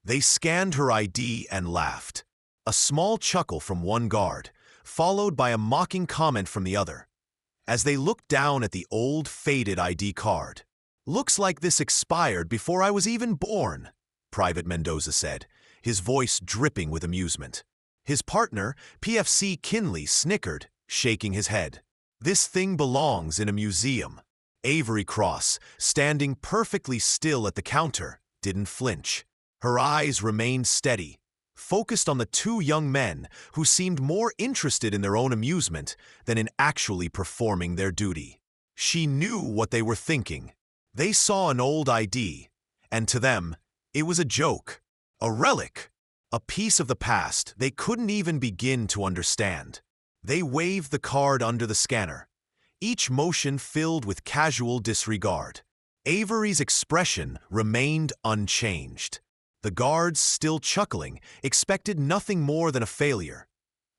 They scanned her ID and laughed. A small chuckle from one guard, followed by a mocking comment from the other, as they looked down at the old, faded ID card. "Looks like this expired before I was even born," Private Mendoza said, his voice dripping with amusement. His partner, PFC Kinley, snickered, shaking his head. "This thing belongs in a museum." Avery Cross, standing perfectly still at the counter, didn't flinch. Her eyes remained steady, focused on the two young men who seemed more interested in their own amusement than in actually performing their duty. She knew what they were thinking. They saw an old ID, and to them, it was a joke, a relic, a piece of the past they couldn't even begin to understand. They waved the card under the scanner, each motion filled with casual disregard. Avery's expression remained unchanged. The guards, still chuckling, expected nothing more than a failure,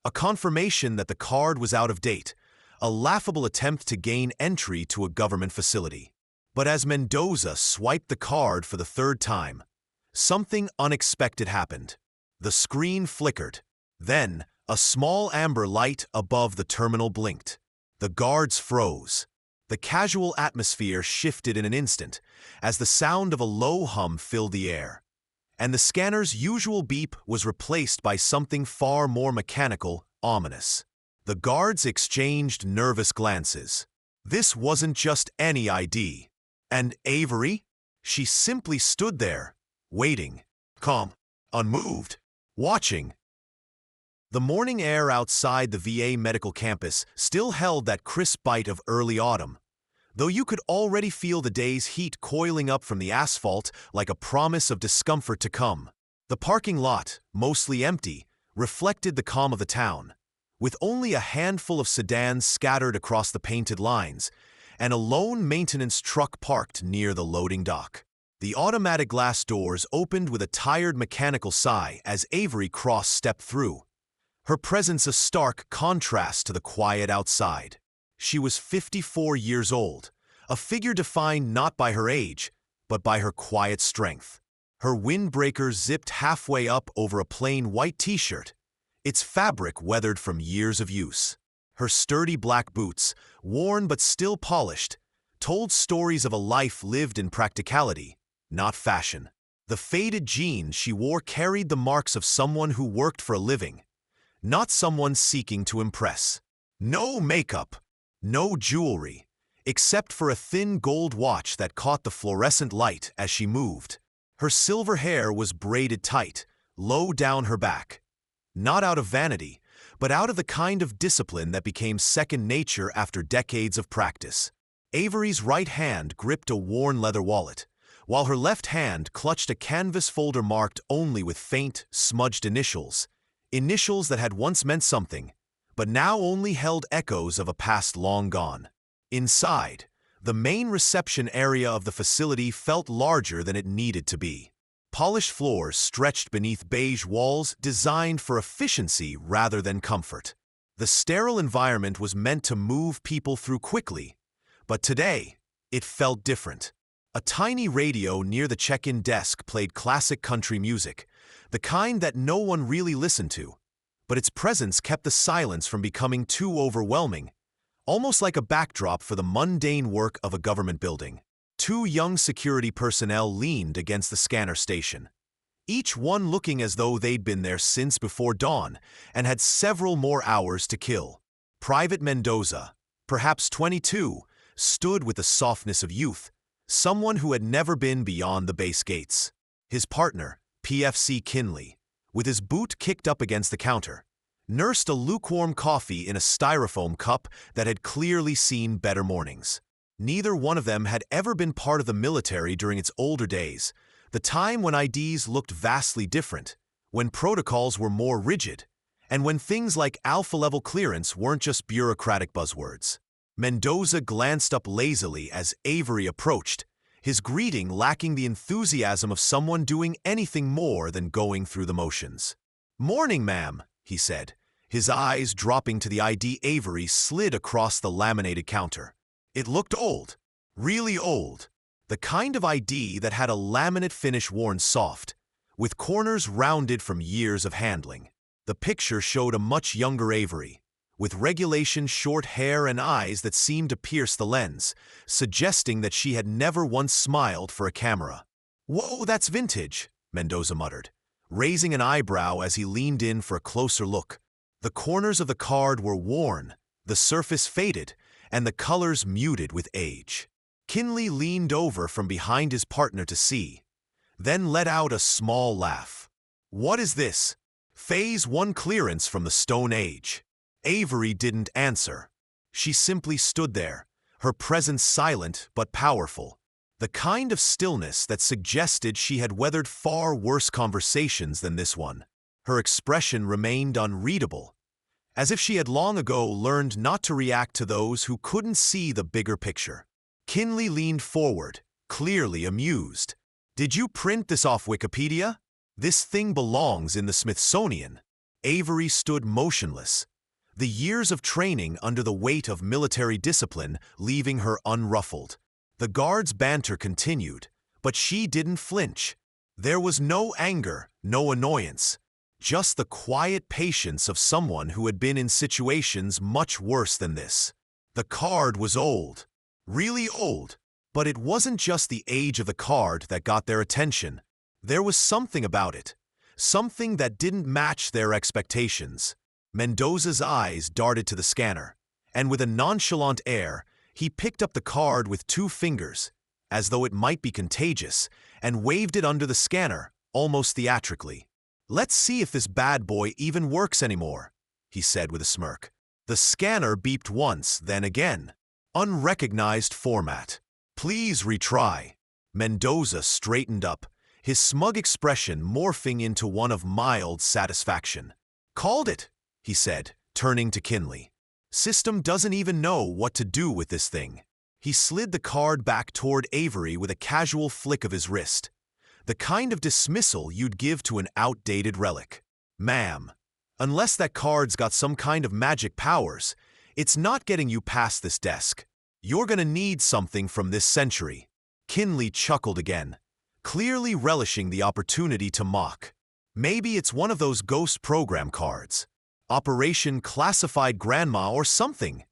a confirmation that the card was out of date, a laughable attempt to gain entry to a government facility. But as Mendoza swiped the card for the third time, something unexpected happened. The screen flickered. Then, a small amber light above the terminal blinked. The guards froze. The casual atmosphere shifted in an instant, as the sound of a low hum filled the air, and the scanner's usual beep was replaced by something far more mechanical, ominous. The guards exchanged nervous glances. This wasn't just any ID. And Avery? She simply stood there, waiting, calm, unmoved, watching. The morning air outside the VA medical campus still held that crisp bite of early autumn, though you could already feel the day's heat coiling up from the asphalt like a promise of discomfort to come. The parking lot, mostly empty, reflected the calm of the town, with only a handful of sedans scattered across the painted lines, and a lone maintenance truck parked near the loading dock. The automatic glass doors opened with a tired mechanical sigh as Avery Cross stepped through, her presence a stark contrast to the quiet outside. She was 54 years old, a figure defined not by her age, but by her quiet strength. Her windbreaker zipped halfway up over a plain white t-shirt, its fabric weathered from years of use. Her sturdy black boots, worn but still polished, told stories of a life lived in practicality, not fashion. The faded jeans she wore carried the marks of someone who worked for a living, not someone seeking to impress. No makeup, no jewelry, except for a thin gold watch that caught the fluorescent light as she moved. Her silver hair was braided tight, low down her back, not out of vanity, but out of the kind of discipline that became second nature after decades of practice. Avery's right hand gripped a worn leather wallet, while her left hand clutched a canvas folder marked only with faint, smudged initials that had once meant something, but now only held echoes of a past long gone. Inside, the main reception area of the facility felt larger than it needed to be. Polished floors stretched beneath beige walls designed for efficiency rather than comfort. The sterile environment was meant to move people through quickly, but today, it felt different. A tiny radio near the check-in desk played classic country music, the kind that no one really listened to, but its presence kept the silence from becoming too overwhelming, almost like a backdrop for the mundane work of a government building. Two young security personnel leaned against the scanner station, each one looking as though they'd been there since before dawn and had several more hours to kill. Private Mendoza, perhaps 22, stood with the softness of youth, someone who had never been beyond the base gates. His partner, PFC Kinley, with his boot kicked up against the counter, nursed a lukewarm coffee in a styrofoam cup that had clearly seen better mornings. Neither one of them had ever been part of the military during its older days, the time when IDs looked vastly different, when protocols were more rigid, and when things like alpha-level clearance weren't just bureaucratic buzzwords. Mendoza glanced up lazily as Avery approached, his greeting lacking the enthusiasm of someone doing anything more than going through the motions. "Morning, ma'am," he said, his eyes dropping to the ID Avery slid across the laminated counter. It looked old, really old, the kind of ID that had a laminate finish worn soft, with corners rounded from years of handling. The picture showed a much younger Avery, with regulation short hair and eyes that seemed to pierce the lens, suggesting that she had never once smiled for a camera. "Whoa, that's vintage," Mendoza muttered, raising an eyebrow as he leaned in for a closer look. The corners of the card were worn, the surface faded, and the colors muted with age. Kinley leaned over from behind his partner to see, then let out a small laugh. "What is this?" "Phase 1 clearance from the Stone Age." Avery didn't answer. She simply stood there, her presence silent but powerful, the kind of stillness that suggested she had weathered far worse conversations than this one. Her expression remained unreadable, as if she had long ago learned not to react to those who couldn't see the bigger picture. Kinley leaned forward, clearly amused. "Did you print this off Wikipedia? This thing belongs in the Smithsonian." Avery stood motionless, the years of training under the weight of military discipline leaving her unruffled. The guard's banter continued, but she didn't flinch. There was no anger, no annoyance, just the quiet patience of someone who had been in situations much worse than this. The card was old, really old, but it wasn't just the age of the card that got their attention. There was something about it, something that didn't match their expectations. Mendoza's eyes darted to the scanner, and with a nonchalant air, he picked up the card with 2 fingers, as though it might be contagious, and waved it under the scanner, almost theatrically. "Let's see if this bad boy even works anymore," he said with a smirk. The scanner beeped once, then again. "Unrecognized format. Please retry." Mendoza straightened up, his smug expression morphing into one of mild satisfaction. "Called it," he said, turning to Kinley. "System doesn't even know what to do with this thing." He slid the card back toward Avery with a casual flick of his wrist, the kind of dismissal you'd give to an outdated relic. "Ma'am, unless that card's got some kind of magic powers, it's not getting you past this desk. You're gonna need something from this century." Kinley chuckled again, clearly relishing the opportunity to mock. "Maybe it's one of those ghost program cards. Operation Classified Grandma or something,"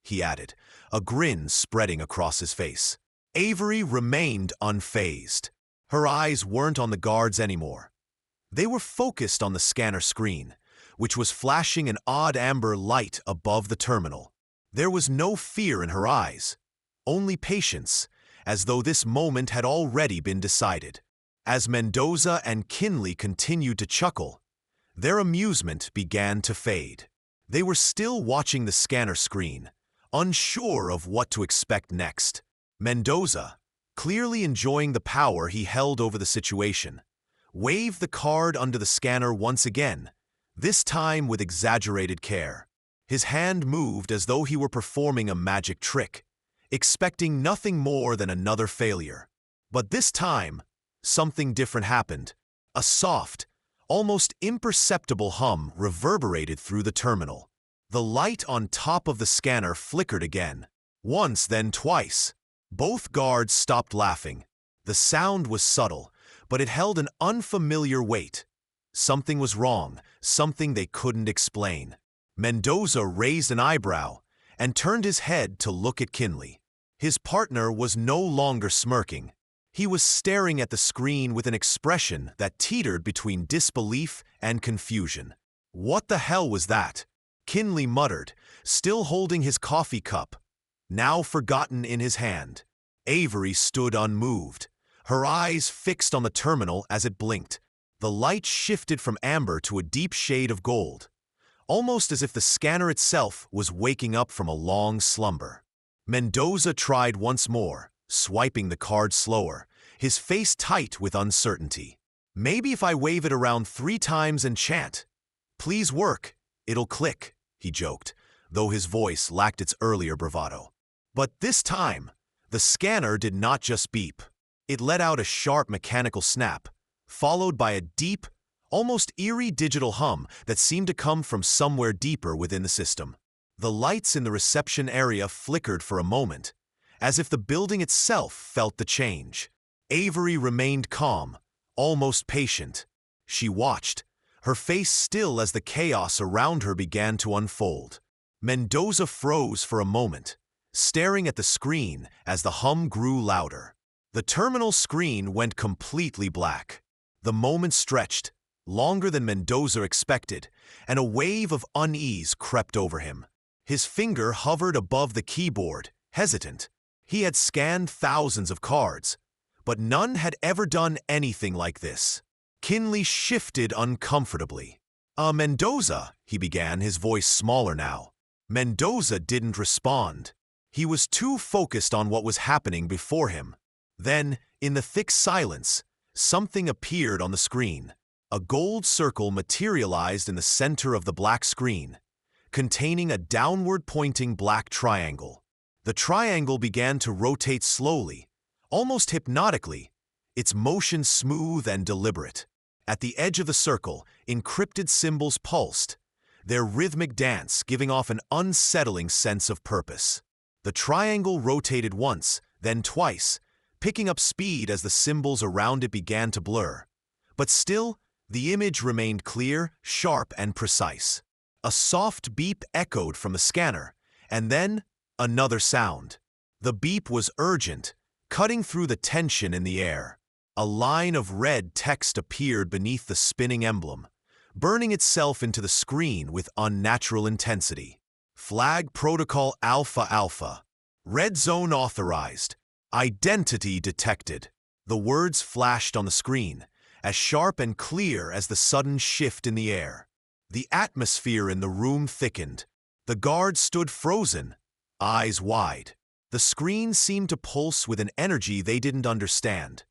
he added, a grin spreading across his face. Avery remained unfazed. Her eyes weren't on the guards anymore. They were focused on the scanner screen, which was flashing an odd amber light above the terminal. There was no fear in her eyes, only patience, as though this moment had already been decided. As Mendoza and Kinley continued to chuckle, their amusement began to fade. They were still watching the scanner screen, unsure of what to expect next. Mendoza, clearly enjoying the power he held over the situation, waved the card under the scanner once again, this time with exaggerated care. His hand moved as though he were performing a magic trick, expecting nothing more than another failure. But this time, something different happened. A soft, almost imperceptible hum reverberated through the terminal. The light on top of the scanner flickered again. Once, then twice. Both guards stopped laughing. The sound was subtle, but it held an unfamiliar weight. Something was wrong, something they couldn't explain. Mendoza raised an eyebrow and turned his head to look at Kinley. His partner was no longer smirking. He was staring at the screen with an expression that teetered between disbelief and confusion. "What the hell was that?" Kinley muttered, still holding his coffee cup, now forgotten in his hand. Avery stood unmoved, her eyes fixed on the terminal as it blinked. The light shifted from amber to a deep shade of gold, almost as if the scanner itself was waking up from a long slumber. Mendoza tried once more, swiping the card slower, his face tight with uncertainty. "Maybe if I wave it around 3 times and chant, 'Please work,' it'll click," he joked, though his voice lacked its earlier bravado. But this time, the scanner did not just beep. It let out a sharp mechanical snap, followed by a deep, almost eerie digital hum that seemed to come from somewhere deeper within the system. The lights in the reception area flickered for a moment, as if the building itself felt the change. Avery remained calm, almost patient. She watched, her face still as the chaos around her began to unfold. Mendoza froze for a moment, staring at the screen as the hum grew louder. The terminal screen went completely black. The moment stretched, longer than Mendoza expected, and a wave of unease crept over him. His finger hovered above the keyboard, hesitant. He had scanned thousands of cards, but none had ever done anything like this. Kinley shifted uncomfortably. Mendoza, he began, his voice smaller now. Mendoza didn't respond. He was too focused on what was happening before him. Then, in the thick silence, something appeared on the screen. A gold circle materialized in the center of the black screen, containing a downward-pointing black triangle. The triangle began to rotate slowly, almost hypnotically, its motion smooth and deliberate. At the edge of the circle, encrypted symbols pulsed, their rhythmic dance giving off an unsettling sense of purpose. The triangle rotated once, then twice, picking up speed as the symbols around it began to blur. But still, the image remained clear, sharp, and precise. A soft beep echoed from the scanner, and then another sound. The beep was urgent, cutting through the tension in the air. A line of red text appeared beneath the spinning emblem, burning itself into the screen with unnatural intensity. Flag Protocol Alpha Alpha. Red Zone authorized. Identity detected. The words flashed on the screen, as sharp and clear as the sudden shift in the air. The atmosphere in the room thickened. The guards stood frozen, eyes wide. The screen seemed to pulse with an energy they didn't understand,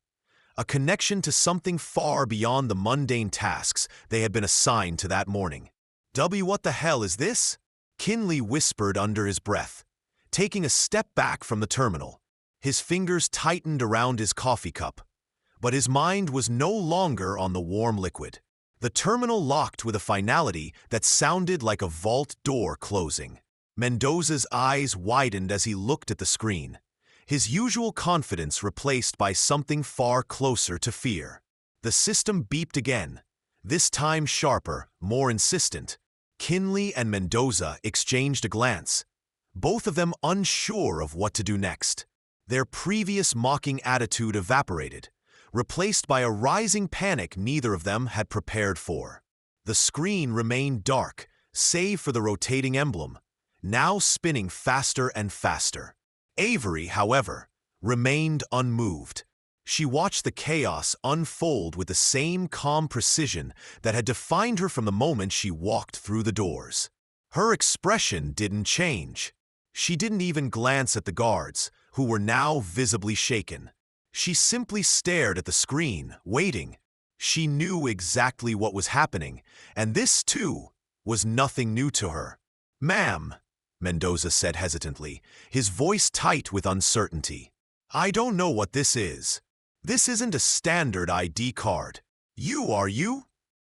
a connection to something far beyond the mundane tasks they had been assigned to that morning. What the hell is this? Kinley whispered under his breath, taking a step back from the terminal. His fingers tightened around his coffee cup, but his mind was no longer on the warm liquid. The terminal locked with a finality that sounded like a vault door closing. Mendoza's eyes widened as he looked at the screen, his usual confidence replaced by something far closer to fear. The system beeped again, this time sharper, more insistent. Kinley and Mendoza exchanged a glance, both of them unsure of what to do next. Their previous mocking attitude evaporated, replaced by a rising panic neither of them had prepared for. The screen remained dark, save for the rotating emblem, now spinning faster and faster. Avery, however, remained unmoved. She watched the chaos unfold with the same calm precision that had defined her from the moment she walked through the doors. Her expression didn't change. She didn't even glance at the guards, who were now visibly shaken. She simply stared at the screen, waiting. She knew exactly what was happening, and this, too, was nothing new to her. "Ma'am," Mendoza said hesitantly, his voice tight with uncertainty. "I don't know what this is. This isn't a standard ID card. You, are you?"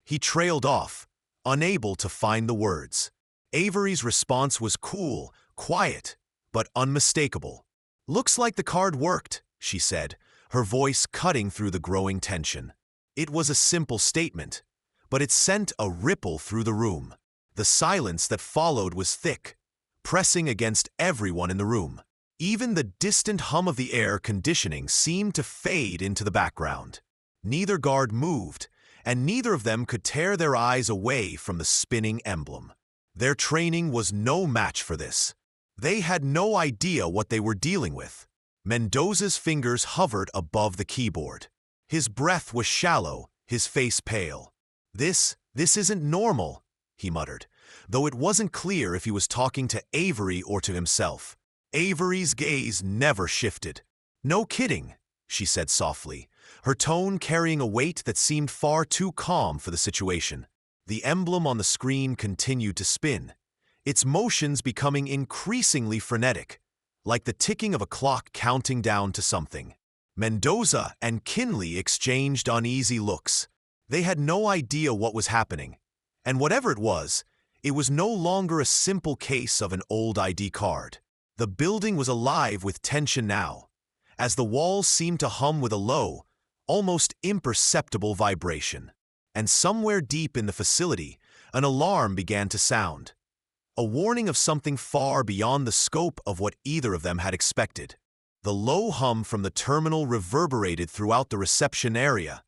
He trailed off, unable to find the words. Avery's response was cool, quiet, but unmistakable. "Looks like the card worked," she said, her voice cutting through the growing tension. It was a simple statement, but it sent a ripple through the room. The silence that followed was thick, pressing against everyone in the room. Even the distant hum of the air conditioning seemed to fade into the background. Neither guard moved, and neither of them could tear their eyes away from the spinning emblem. Their training was no match for this. They had no idea what they were dealing with. Mendoza's fingers hovered above the keyboard. His breath was shallow, his face pale. This isn't normal," he muttered, though it wasn't clear if he was talking to Avery or to himself. Avery's gaze never shifted. "No kidding," she said softly, her tone carrying a weight that seemed far too calm for the situation. The emblem on the screen continued to spin, its motions becoming increasingly frenetic, like the ticking of a clock counting down to something. Mendoza and Kinley exchanged uneasy looks. They had no idea what was happening, and whatever it was no longer a simple case of an old ID card. The building was alive with tension now, as the walls seemed to hum with a low, almost imperceptible vibration. And somewhere deep in the facility, an alarm began to sound. A warning of something far beyond the scope of what either of them had expected. The low hum from the terminal reverberated throughout the reception area,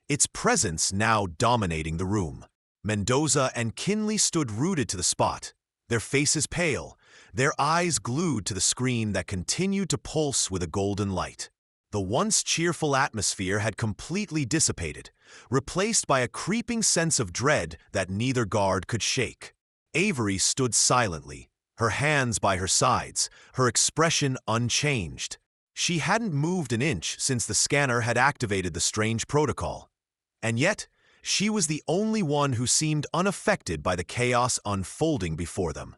its presence now dominating the room. Mendoza and Kinley stood rooted to the spot, their faces pale, their eyes glued to the screen that continued to pulse with a golden light. The once cheerful atmosphere had completely dissipated, replaced by a creeping sense of dread that neither guard could shake. Avery stood silently, her hands by her sides, her expression unchanged. She hadn't moved an inch since the scanner had activated the strange protocol. And yet, she was the only one who seemed unaffected by the chaos unfolding before them.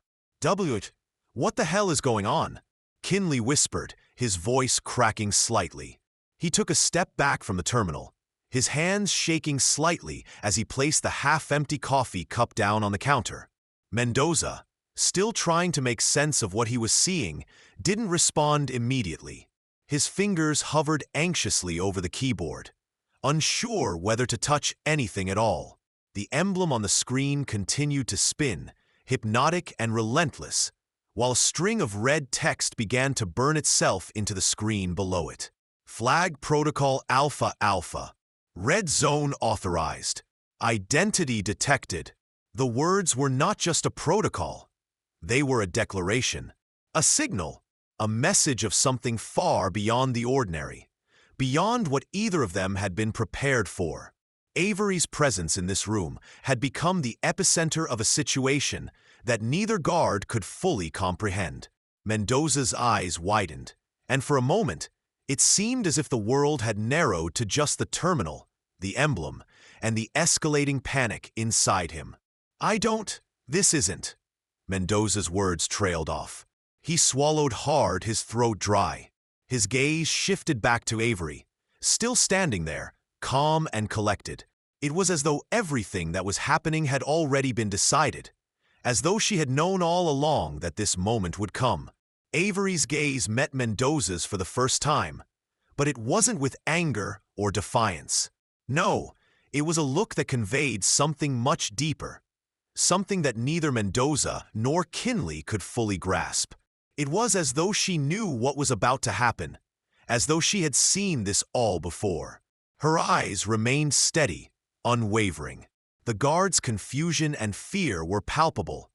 What the hell is going on? Kinley whispered, his voice cracking slightly. He took a step back from the terminal, his hands shaking slightly as he placed the half-empty coffee cup down on the counter. Mendoza, still trying to make sense of what he was seeing, didn't respond immediately. His fingers hovered anxiously over the keyboard, unsure whether to touch anything at all. The emblem on the screen continued to spin, hypnotic and relentless, while a string of red text began to burn itself into the screen below it. Flag Protocol Alpha Alpha. Red Zone authorized. Identity detected. The words were not just a protocol. They were a declaration, a signal, a message of something far beyond the ordinary, beyond what either of them had been prepared for. Avery's presence in this room had become the epicenter of a situation that neither guard could fully comprehend. Mendoza's eyes widened, and for a moment, it seemed as if the world had narrowed to just the terminal, the emblem, and the escalating panic inside him. This isn't. Mendoza's words trailed off. He swallowed hard, his throat dry. His gaze shifted back to Avery, still standing there, calm and collected. It was as though everything that was happening had already been decided, as though she had known all along that this moment would come. Avery's gaze met Mendoza's for the first time, but it wasn't with anger or defiance. No, it was a look that conveyed something much deeper, something that neither Mendoza nor Kinley could fully grasp. It was as though she knew what was about to happen, as though she had seen this all before. Her eyes remained steady, unwavering. The guard's confusion and fear were palpable,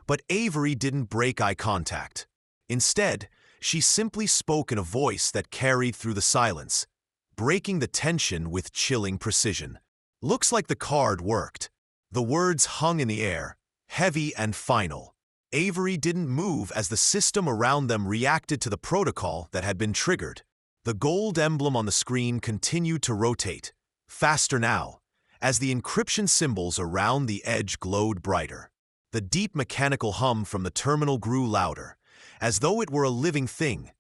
but Avery didn't break eye contact. Instead, she simply spoke in a voice that carried through the silence, breaking the tension with chilling precision. Looks like the card worked. The words hung in the air, heavy and final. Avery didn't move as the system around them reacted to the protocol that had been triggered. The gold emblem on the screen continued to rotate, faster now, as the encryption symbols around the edge glowed brighter. The deep mechanical hum from the terminal grew louder, as though it were a living thing,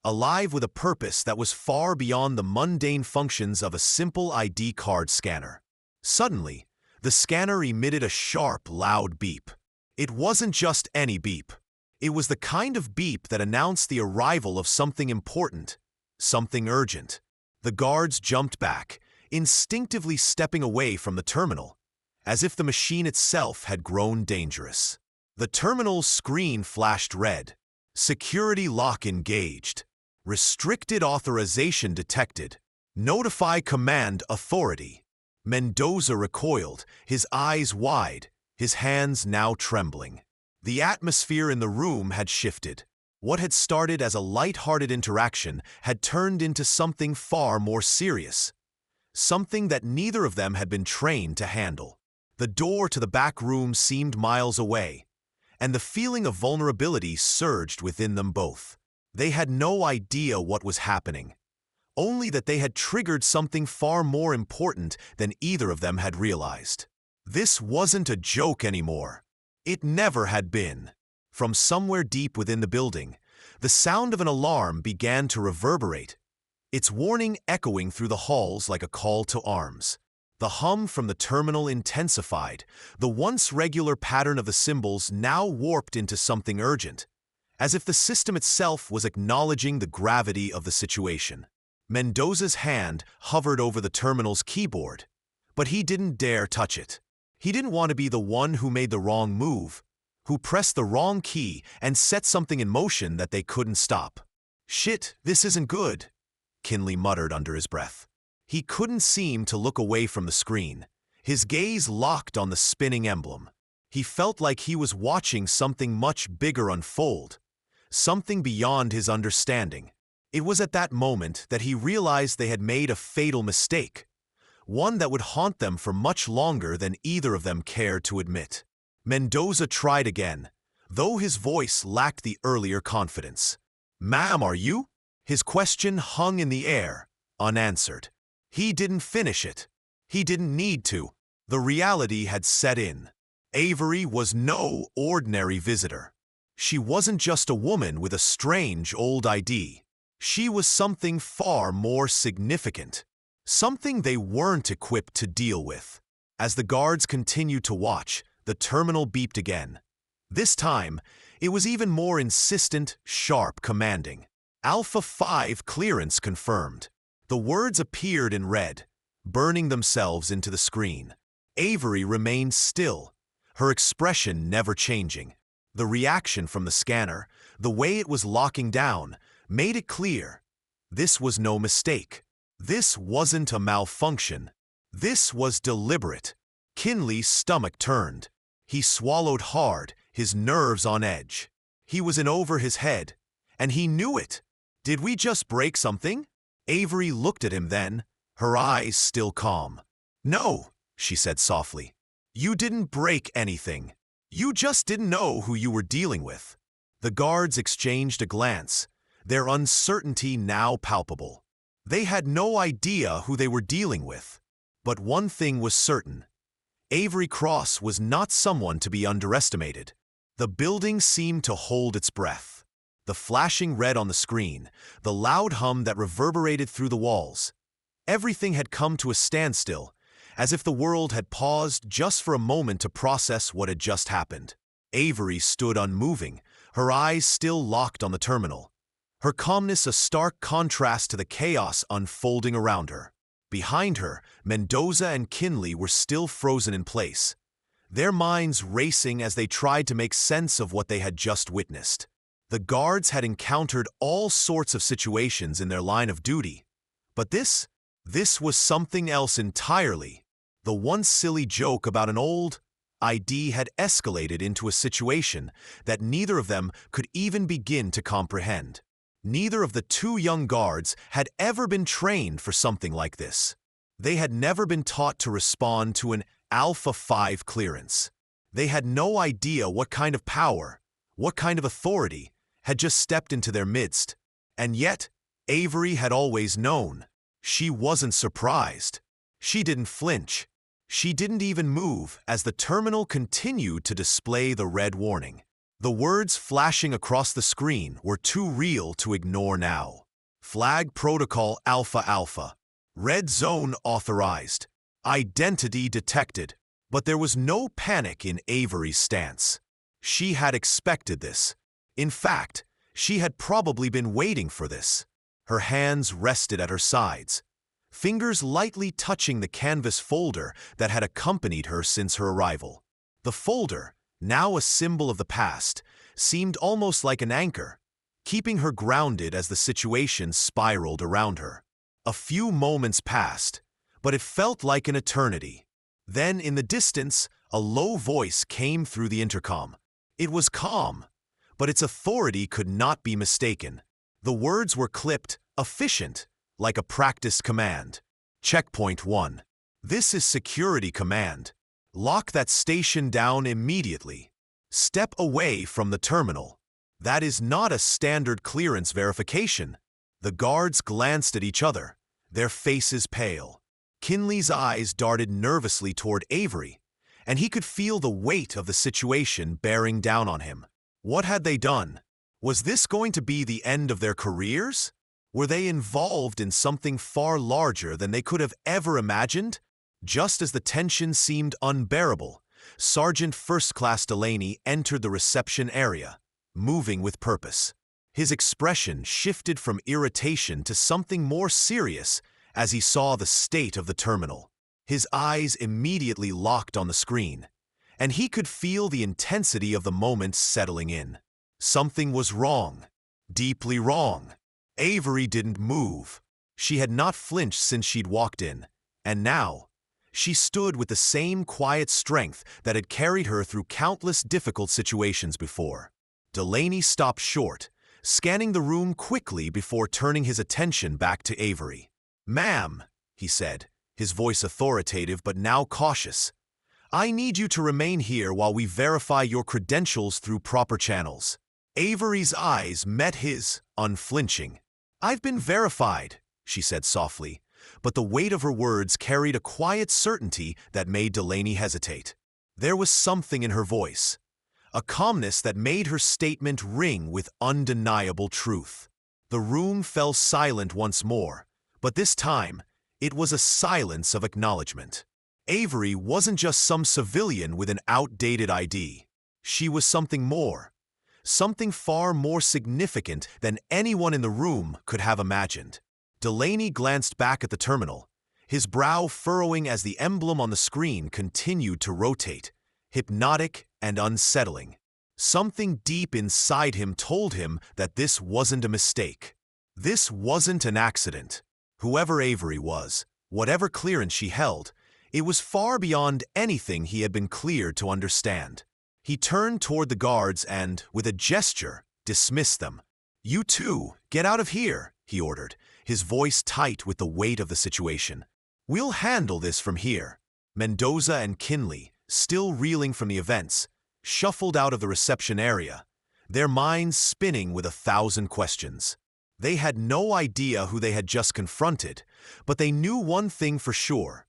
alive with a purpose that was far beyond the mundane functions of a simple ID card scanner. Suddenly, the scanner emitted a sharp, loud beep. It wasn't just any beep. It was the kind of beep that announced the arrival of something important, something urgent. The guards jumped back, instinctively stepping away from the terminal, as if the machine itself had grown dangerous. The terminal's screen flashed red. Security lock engaged. Restricted authorization detected. Notify command authority. Mendoza recoiled, his eyes wide, his hands now trembling. The atmosphere in the room had shifted. What had started as a light-hearted interaction had turned into something far more serious, something that neither of them had been trained to handle. The door to the back room seemed miles away, and the feeling of vulnerability surged within them both. They had no idea what was happening, only that they had triggered something far more important than either of them had realized. This wasn't a joke anymore. It never had been. From somewhere deep within the building, the sound of an alarm began to reverberate, its warning echoing through the halls like a call to arms. The hum from the terminal intensified, the once regular pattern of the symbols now warped into something urgent, as if the system itself was acknowledging the gravity of the situation. Mendoza's hand hovered over the terminal's keyboard, But he didn't dare touch it. He didn't want to be the one who made the wrong move, who pressed the wrong key and set something in motion that they couldn't stop. "Shit, this isn't good," Kinley muttered under his breath. He couldn't seem to look away from the screen, his gaze locked on the spinning emblem. He felt like he was watching something much bigger unfold, something beyond his understanding. It was at that moment that he realized they had made a fatal mistake, one that would haunt them for much longer than either of them cared to admit. Mendoza tried again, though his voice lacked the earlier confidence. "Ma'am, are you?" His question hung in the air, unanswered. He didn't finish it. He didn't need to. The reality had set in. Avery was no ordinary visitor. She wasn't just a woman with a strange old ID. She was something far more significant, something they weren't equipped to deal with. As the guards continued to watch, the terminal beeped again. This time, it was even more insistent, sharp, commanding. Alpha 5 clearance confirmed. The words appeared in red, burning themselves into the screen. Avery remained still, her expression never changing. The reaction from the scanner, the way it was locking down, made it clear. This was no mistake. This wasn't a malfunction. This was deliberate. Kinley's stomach turned. He swallowed hard, his nerves on edge. He was in over his head, and he knew it. "Did we just break something?" Avery looked at him then, her eyes still calm. "No," she said softly. "You didn't break anything. You just didn't know who you were dealing with." The guards exchanged a glance, their uncertainty now palpable. They had no idea who they were dealing with. But one thing was certain. Avery Cross was not someone to be underestimated. The building seemed to hold its breath. The flashing red on the screen, the loud hum that reverberated through the walls. Everything had come to a standstill, as if the world had paused just for a moment to process what had just happened. Avery stood unmoving, her eyes still locked on the terminal. Her calmness a stark contrast to the chaos unfolding around her. Behind her, Mendoza and Kinley were still frozen in place, their minds racing as they tried to make sense of what they had just witnessed. The guards had encountered all sorts of situations in their line of duty, but this was something else entirely. The once silly joke about an old ID had escalated into a situation that neither of them could even begin to comprehend. Neither of the two young guards had ever been trained for something like this. They had never been taught to respond to an Alpha 5 clearance. They had no idea what kind of power, what kind of authority, had just stepped into their midst. And yet, Avery had always known. She wasn't surprised. She didn't flinch. She didn't even move as the terminal continued to display the red warning. The words flashing across the screen were too real to ignore now. Flag Protocol Alpha Alpha. Red Zone authorized. Identity detected. But there was no panic in Avery's stance. She had expected this. In fact, she had probably been waiting for this. Her hands rested at her sides, fingers lightly touching the canvas folder that had accompanied her since her arrival. The folder, now a symbol of the past, seemed almost like an anchor, keeping her grounded as the situation spiraled around her. A few moments passed, but it felt like an eternity. Then, in the distance, a low voice came through the intercom. It was calm, but its authority could not be mistaken. The words were clipped, efficient, like a practiced command. Checkpoint 1. This is security command. Lock that station down immediately. Step away from the terminal. That is not a standard clearance verification. The guards glanced at each other, their faces pale. Kinley's eyes darted nervously toward Avery, and he could feel the weight of the situation bearing down on him. What had they done? Was this going to be the end of their careers? Were they involved in something far larger than they could have ever imagined? Just as the tension seemed unbearable, Sergeant First Class Delaney entered the reception area, moving with purpose. His expression shifted from irritation to something more serious as he saw the state of the terminal. His eyes immediately locked on the screen, and he could feel the intensity of the moment settling in. Something was wrong. Deeply wrong. Avery didn't move. She had not flinched since she'd walked in, and now, she stood with the same quiet strength that had carried her through countless difficult situations before. Delaney stopped short, scanning the room quickly before turning his attention back to Avery. "Ma'am," he said, his voice authoritative but now cautious, "I need you to remain here while we verify your credentials through proper channels." Avery's eyes met his, unflinching. "I've been verified," she said softly, but the weight of her words carried a quiet certainty that made Delaney hesitate. There was something in her voice, a calmness that made her statement ring with undeniable truth. The room fell silent once more, but this time, it was a silence of acknowledgement. Avery wasn't just some civilian with an outdated ID. She was something more, something far more significant than anyone in the room could have imagined. Delaney glanced back at the terminal, his brow furrowing as the emblem on the screen continued to rotate, hypnotic and unsettling. Something deep inside him told him that this wasn't a mistake. This wasn't an accident. Whoever Avery was, whatever clearance she held, it was far beyond anything he had been cleared to understand. He turned toward the guards and, with a gesture, dismissed them. "You two, get out of here," he ordered, his voice tight with the weight of the situation. "We'll handle this from here." Mendoza and Kinley, still reeling from the events, shuffled out of the reception area, their minds spinning with 1,000 questions. They had no idea who they had just confronted, but they knew one thing for sure.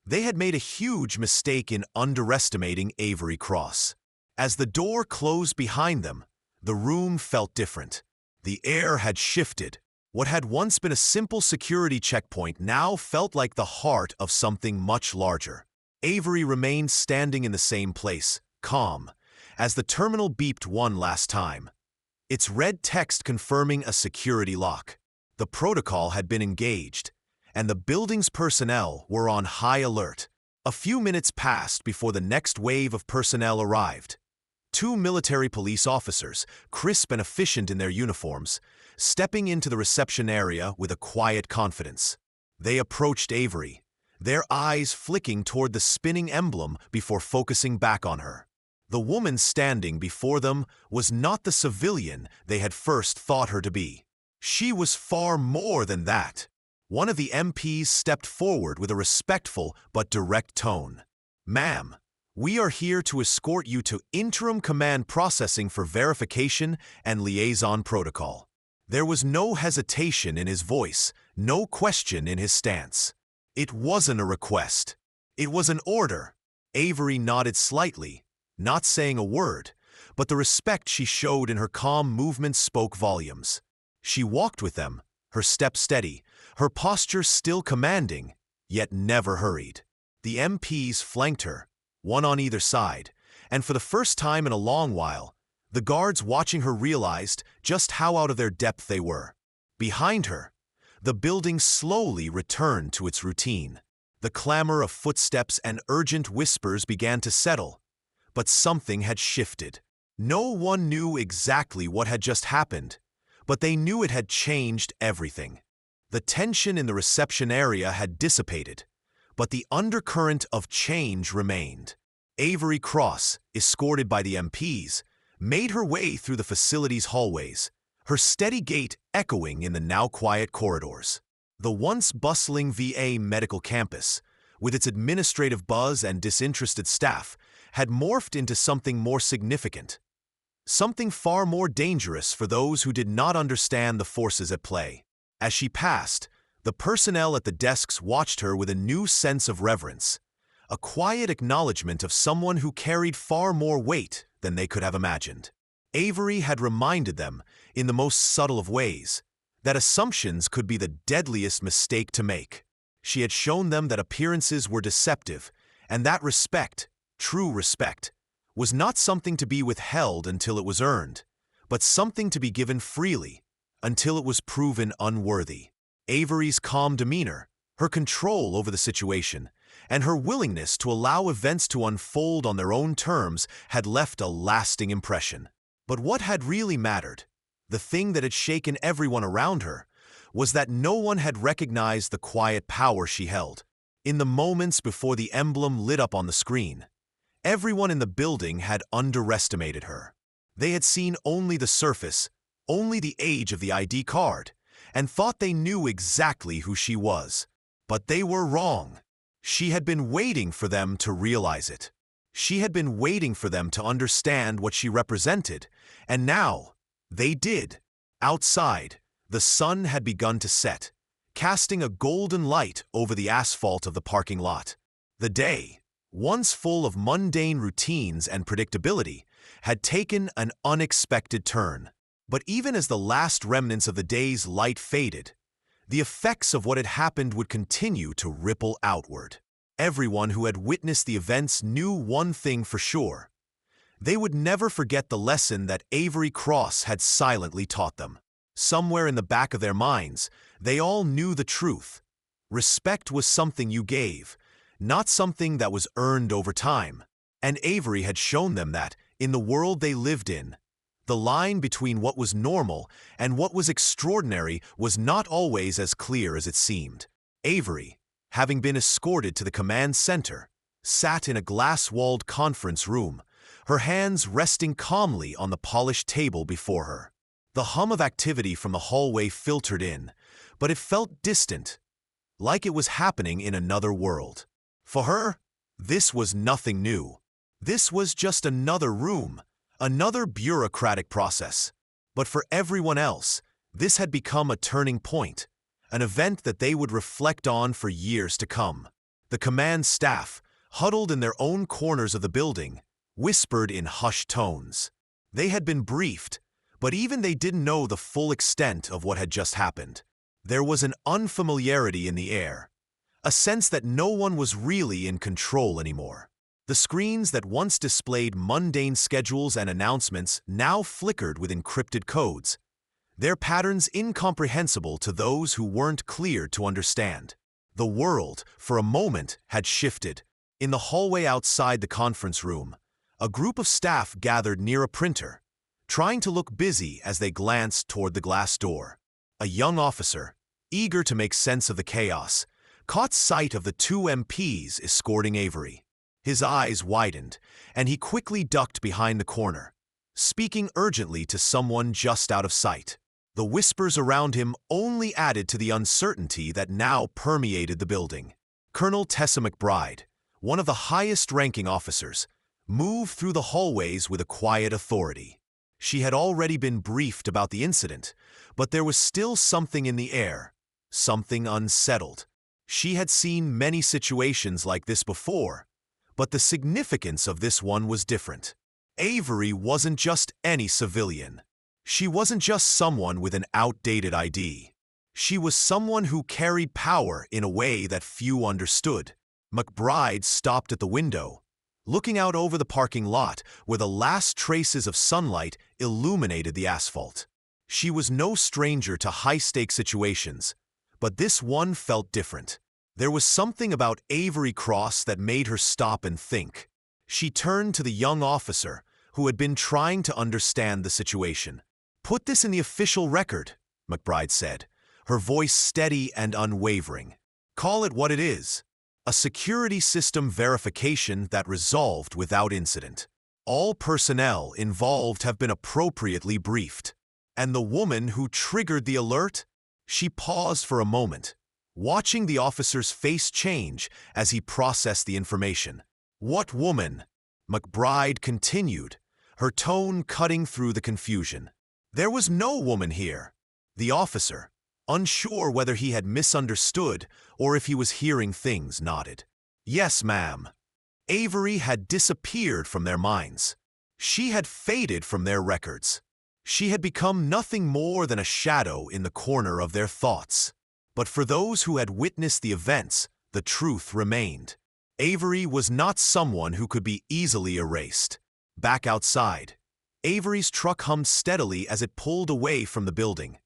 They had made a huge mistake in underestimating Avery Cross. As the door closed behind them, the room felt different. The air had shifted. What had once been a simple security checkpoint now felt like the heart of something much larger. Avery remained standing in the same place, calm, as the terminal beeped one last time, its red text confirming a security lock. The protocol had been engaged, and the building's personnel were on high alert. A few minutes passed before the next wave of personnel arrived. 2 military police officers, crisp and efficient in their uniforms, stepping into the reception area with a quiet confidence. They approached Avery, their eyes flicking toward the spinning emblem before focusing back on her. The woman standing before them was not the civilian they had first thought her to be. She was far more than that. One of the MPs stepped forward with a respectful but direct tone. "Ma'am, we are here to escort you to interim command processing for verification and liaison protocol." There was no hesitation in his voice, no question in his stance. It wasn't a request. It was an order. Avery nodded slightly, not saying a word, but the respect she showed in her calm movements spoke volumes. She walked with them, her step steady, her posture still commanding, yet never hurried. The MPs flanked her, one on either side, and for the first time in a long while, the guards watching her realized just how out of their depth they were. Behind her, the building slowly returned to its routine. The clamor of footsteps and urgent whispers began to settle, but something had shifted. No one knew exactly what had just happened, but they knew it had changed everything. The tension in the reception area had dissipated, but the undercurrent of change remained. Avery Cross, escorted by the MPs, made her way through the facility's hallways, her steady gait echoing in the now quiet corridors. The once bustling VA medical campus, with its administrative buzz and disinterested staff, had morphed into something more significant, something far more dangerous for those who did not understand the forces at play. As she passed, the personnel at the desks watched her with a new sense of reverence, a quiet acknowledgement of someone who carried far more weight than they could have imagined. Avery had reminded them, in the most subtle of ways, that assumptions could be the deadliest mistake to make. She had shown them that appearances were deceptive, and that respect, true respect, was not something to be withheld until it was earned, but something to be given freely, until it was proven unworthy. Avery's calm demeanor, her control over the situation, and her willingness to allow events to unfold on their own terms had left a lasting impression. But what had really mattered, the thing that had shaken everyone around her, was that no one had recognized the quiet power she held. In the moments before the emblem lit up on the screen, everyone in the building had underestimated her. They had seen only the surface, only the age of the ID card, and thought they knew exactly who she was. But they were wrong. She had been waiting for them to realize it. She had been waiting for them to understand what she represented, and now they did. Outside, the sun had begun to set, casting a golden light over the asphalt of the parking lot. The day, once full of mundane routines and predictability, had taken an unexpected turn. But even as the last remnants of the day's light faded, the effects of what had happened would continue to ripple outward. Everyone who had witnessed the events knew one thing for sure. They would never forget the lesson that Avery Cross had silently taught them. Somewhere in the back of their minds, they all knew the truth. Respect was something you gave, not something that was earned over time. And Avery had shown them that, in the world they lived in, the line between what was normal and what was extraordinary was not always as clear as it seemed. Avery, having been escorted to the command center, sat in a glass-walled conference room, her hands resting calmly on the polished table before her. The hum of activity from the hallway filtered in, but it felt distant, like it was happening in another world. For her, this was nothing new. This was just another room, another bureaucratic process. But for everyone else, this had become a turning point, an event that they would reflect on for years to come. The command staff, huddled in their own corners of the building, whispered in hushed tones. They had been briefed, but even they didn't know the full extent of what had just happened. There was an unfamiliarity in the air, a sense that no one was really in control anymore. The screens that once displayed mundane schedules and announcements now flickered with encrypted codes, their patterns incomprehensible to those who weren't clear to understand. The world, for a moment, had shifted. In the hallway outside the conference room, a group of staff gathered near a printer, trying to look busy as they glanced toward the glass door. A young officer, eager to make sense of the chaos, caught sight of the two MPs escorting Avery. His eyes widened, and he quickly ducked behind the corner, speaking urgently to someone just out of sight. The whispers around him only added to the uncertainty that now permeated the building. Colonel Tessa McBride, one of the highest-ranking officers, moved through the hallways with a quiet authority. She had already been briefed about the incident, but there was still something in the air, something unsettled. She had seen many situations like this before, but the significance of this one was different. Avery wasn't just any civilian. She wasn't just someone with an outdated ID. She was someone who carried power in a way that few understood. McBride stopped at the window, looking out over the parking lot where the last traces of sunlight illuminated the asphalt. She was no stranger to high-stakes situations, but this one felt different. There was something about Avery Cross that made her stop and think. She turned to the young officer who had been trying to understand the situation. "Put this in the official record," McBride said, her voice steady and unwavering. "Call it what it is. A security system verification that resolved without incident. All personnel involved have been appropriately briefed." And the woman who triggered the alert? She paused for a moment, watching the officer's face change as he processed the information. "What woman?" McBride continued, her tone cutting through the confusion. "There was no woman here." The officer, unsure whether he had misunderstood or if he was hearing things, nodded. "Yes, ma'am." Avery had disappeared from their minds. She had faded from their records. She had become nothing more than a shadow in the corner of their thoughts. But for those who had witnessed the events, the truth remained. Avery was not someone who could be easily erased. Back outside, Avery's truck hummed steadily as it pulled away from the building,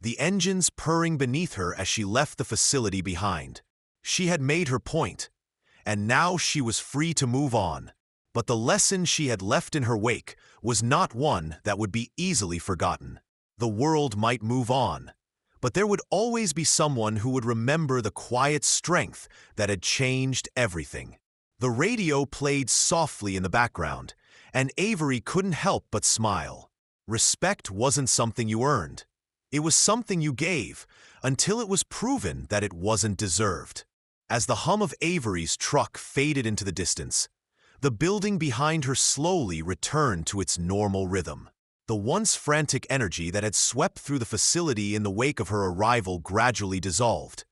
the engines purring beneath her as she left the facility behind. She had made her point, and now she was free to move on. But the lesson she had left in her wake was not one that would be easily forgotten. The world might move on, but there would always be someone who would remember the quiet strength that had changed everything. The radio played softly in the background, and Avery couldn't help but smile. Respect wasn't something you earned. It was something you gave, until it was proven that it wasn't deserved. As the hum of Avery's truck faded into the distance, the building behind her slowly returned to its normal rhythm. The once frantic energy that had swept through the facility in the wake of her arrival gradually dissolved,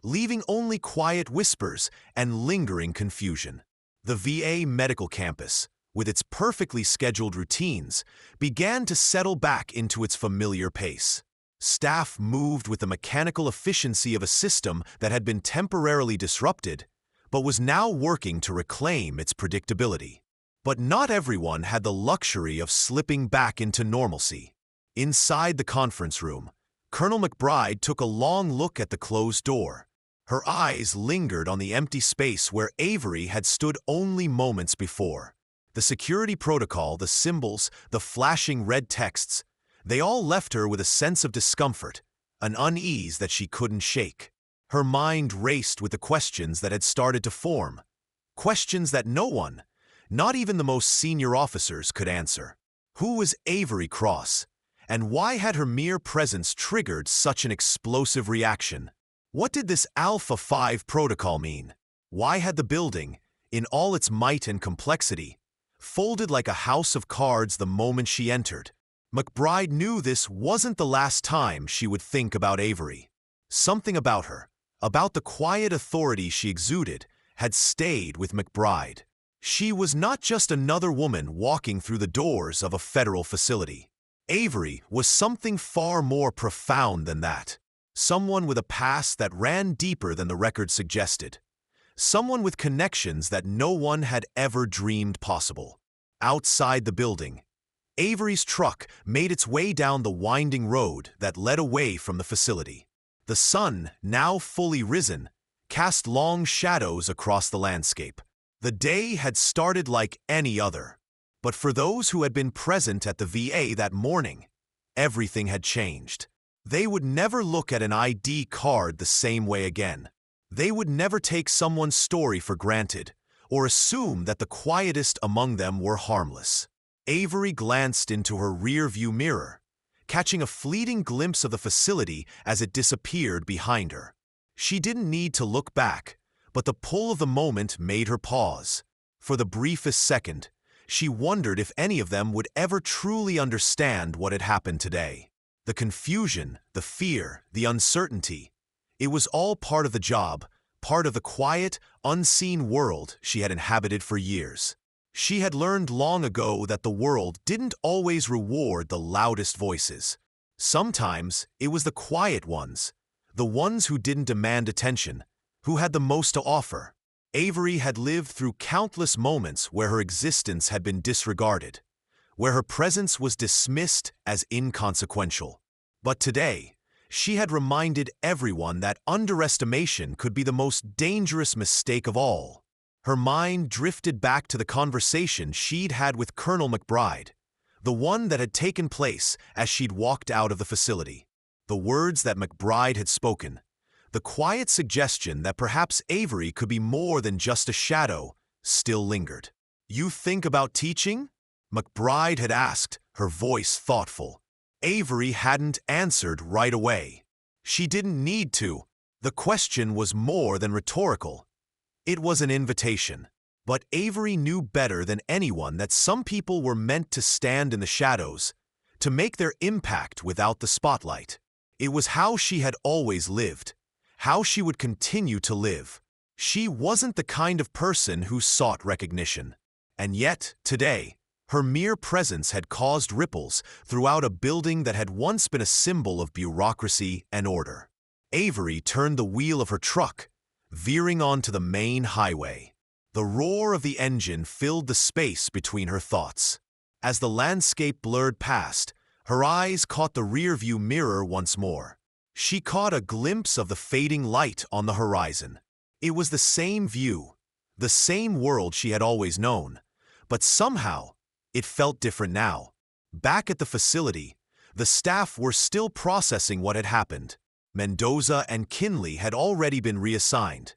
leaving only quiet whispers and lingering confusion. The VA medical campus, with its perfectly scheduled routines, began to settle back into its familiar pace. Staff moved with the mechanical efficiency of a system that had been temporarily disrupted, but was now working to reclaim its predictability. But not everyone had the luxury of slipping back into normalcy. Inside the conference room, Colonel McBride took a long look at the closed door. Her eyes lingered on the empty space where Avery had stood only moments before. The security protocol, the symbols, the flashing red texts, they all left her with a sense of discomfort, an unease that she couldn't shake. Her mind raced with the questions that had started to form. Questions that no one, not even the most senior officers, could answer. Who was Avery Cross? And why had her mere presence triggered such an explosive reaction? What did this Alpha 5 protocol mean? Why had the building, in all its might and complexity, folded like a house of cards the moment she entered? McBride knew this wasn't the last time she would think about Avery. Something about her, about the quiet authority she exuded, had stayed with McBride. She was not just another woman walking through the doors of a federal facility. Avery was something far more profound than that. Someone with a past that ran deeper than the record suggested. Someone with connections that no one had ever dreamed possible. Outside the building, Avery's truck made its way down the winding road that led away from the facility. The sun, now fully risen, cast long shadows across the landscape. The day had started like any other, but for those who had been present at the VA that morning, everything had changed. They would never look at an ID card the same way again. They would never take someone's story for granted, or assume that the quietest among them were harmless. Avery glanced into her rear-view mirror, catching a fleeting glimpse of the facility as it disappeared behind her. She didn't need to look back, but the pull of the moment made her pause. For the briefest second, she wondered if any of them would ever truly understand what had happened today. The confusion, the fear, the uncertainty, it was all part of the job, part of the quiet, unseen world she had inhabited for years. She had learned long ago that the world didn't always reward the loudest voices. Sometimes it was the quiet ones, the ones who didn't demand attention, who had the most to offer. Avery had lived through countless moments where her existence had been disregarded, where her presence was dismissed as inconsequential. But today, she had reminded everyone that underestimation could be the most dangerous mistake of all. Her mind drifted back to the conversation she'd had with Colonel McBride, the one that had taken place as she'd walked out of the facility. The words that McBride had spoken, the quiet suggestion that perhaps Avery could be more than just a shadow, still lingered. "You think about teaching?" McBride had asked, her voice thoughtful. Avery hadn't answered right away. She didn't need to. The question was more than rhetorical. It was an invitation. But Avery knew better than anyone that some people were meant to stand in the shadows, to make their impact without the spotlight. It was how she had always lived, how she would continue to live. She wasn't the kind of person who sought recognition. And yet, today, her mere presence had caused ripples throughout a building that had once been a symbol of bureaucracy and order. Avery turned the wheel of her truck, veering onto the main highway. The roar of the engine filled the space between her thoughts. As the landscape blurred past, her eyes caught the rearview mirror once more. She caught a glimpse of the fading light on the horizon. It was the same view, the same world she had always known. But somehow, it felt different now. Back at the facility, the staff were still processing what had happened. Mendoza and Kinley had already been reassigned,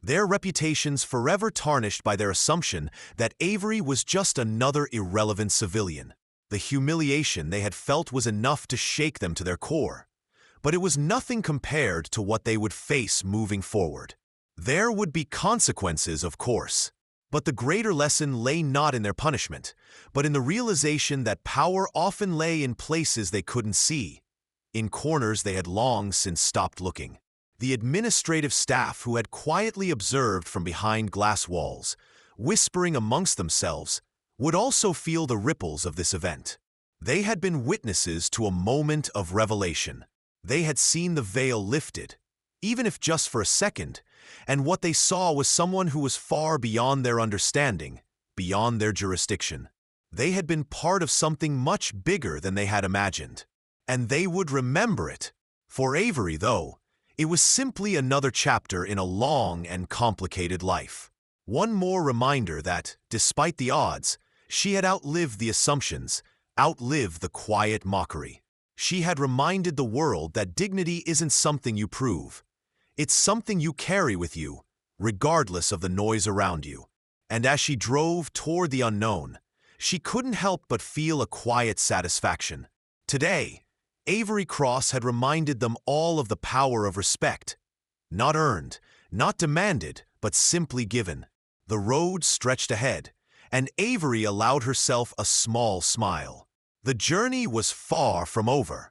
their reputations forever tarnished by their assumption that Avery was just another irrelevant civilian. The humiliation they had felt was enough to shake them to their core, but it was nothing compared to what they would face moving forward. There would be consequences, of course, but the greater lesson lay not in their punishment, but in the realization that power often lay in places they couldn't see, in corners they had long since stopped looking. The administrative staff who had quietly observed from behind glass walls, whispering amongst themselves, would also feel the ripples of this event. They had been witnesses to a moment of revelation. They had seen the veil lifted, even if just for a second, and what they saw was someone who was far beyond their understanding, beyond their jurisdiction. They had been part of something much bigger than they had imagined, and they would remember it. For Avery, though, it was simply another chapter in a long and complicated life. One more reminder that, despite the odds, she had outlived the assumptions, outlived the quiet mockery. She had reminded the world that dignity isn't something you prove. It's something you carry with you, regardless of the noise around you. And as she drove toward the unknown, she couldn't help but feel a quiet satisfaction. Today, Avery Cross had reminded them all of the power of respect. Not earned, not demanded, but simply given. The road stretched ahead, and Avery allowed herself a small smile. The journey was far from over.